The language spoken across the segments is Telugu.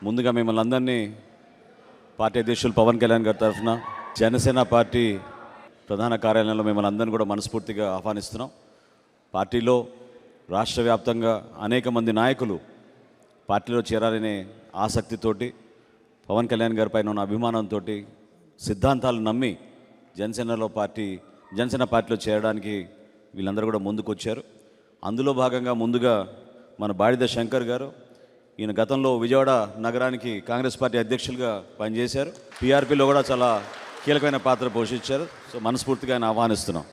ముందుగా మిమ్మల్ని అందరినీ పార్టీ అధ్యక్షులు పవన్ కళ్యాణ్ గారి తరఫున జనసేన పార్టీ ప్రధాన కార్యాలయంలో మిమ్మల్ని అందరినీ కూడా మనస్ఫూర్తిగా ఆహ్వానిస్తున్నాం. పార్టీలో రాష్ట్ర వ్యాప్తంగా అనేక మంది నాయకులు పార్టీలో చేరాలనే ఆసక్తితోటి పవన్ కళ్యాణ్ గారి పైన ఉన్న అభిమానంతో సిద్ధాంతాలు నమ్మి జనసేన పార్టీలో చేరడానికి వీళ్ళందరూ కూడా ముందుకు వచ్చారు. అందులో భాగంగా ముందుగా మన బాడిద శంకర్ గారు, ఈయన గతంలో విజయవాడ నగరానికి కాంగ్రెస్ పార్టీ అధ్యక్షులుగా పనిచేశారు. పీఆర్పీలో కూడా చాలా కీలకమైన పాత్ర పోషించారు. సో మనస్ఫూర్తిగా ఆయన ఆహ్వానిస్తున్నాం.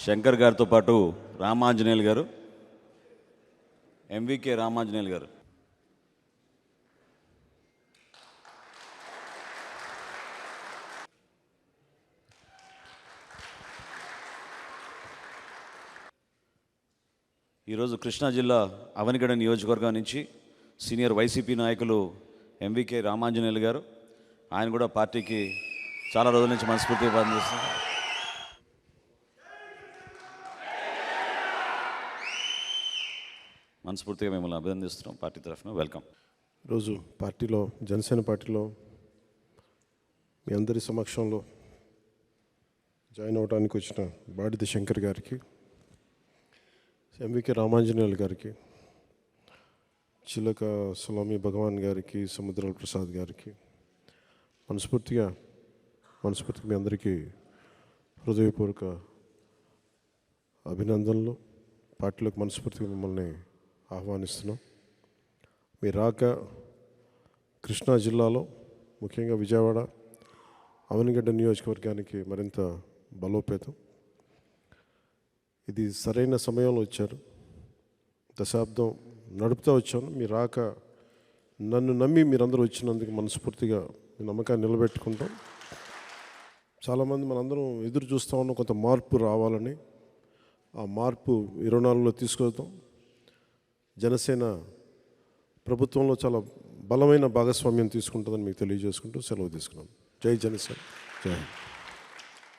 శంకర్ గారితో పాటు రామాంజనేయులు గారు, ఎంవికే రామాంజనేయులు గారు. ఈరోజు కృష్ణా జిల్లా అవనిగడ నియోజకవర్గం నుంచి సీనియర్ వైసీపీ నాయకులు ఎంవికే రామాంజనేయులు గారు, ఆయన కూడా పార్టీకి చాలా రోజుల నుంచి మనస్ఫూర్తిగా పనిచేస్తున్నారు. మనస్ఫూర్తిగా మిమ్మల్ని అభినందిస్తున్నాం పార్టీ తరఫున. వెల్కమ్. ఈరోజు పార్టీలో జనసేన పార్టీలో మీ అందరి సమక్షంలో జాయిన్ అవ్వడానికి వచ్చిన బాడిద శంకర్ గారికి, ఎంవికే రామాంజనేయులు గారికి, చిలక సులామి భగవాన్ గారికి, సముద్రాల ప్రసాద్ గారికి మనస్ఫూర్తిగా మీ అందరికీ హృదయపూర్వక అభినందనలు. పార్టీలోకి మనస్ఫూర్తిగా మిమ్మల్ని ఆహ్వానిస్తున్నాం. మీ రాక కృష్ణా జిల్లాలో ముఖ్యంగా విజయవాడ అవనిగడ్డ నియోజకవర్గానికి మరింత బలోపేతం. ఇది సరైన సమయంలో వచ్చారు. దశాబ్దం నడుపుతూ వచ్చాను. మీ రాక నన్ను నమ్మి మీరందరూ వచ్చినందుకు మనస్ఫూర్తిగా మీ నమ్మకాన్ని నిలబెట్టుకుంటాం. చాలామంది మనందరం ఎదురు చూస్తూ ఉన్నాం కొంత మార్పు రావాలని. ఆ మార్పు 24లో తీసుకొద్దాం. జనసేన ప్రభుత్వంలో చాలా బలమైన భాగస్వామ్యం తీసుకుంటుందని మీకు తెలియజేసుకుంటూ సెలవు తీసుకున్నాం. జై జనసేన, జై హింద్.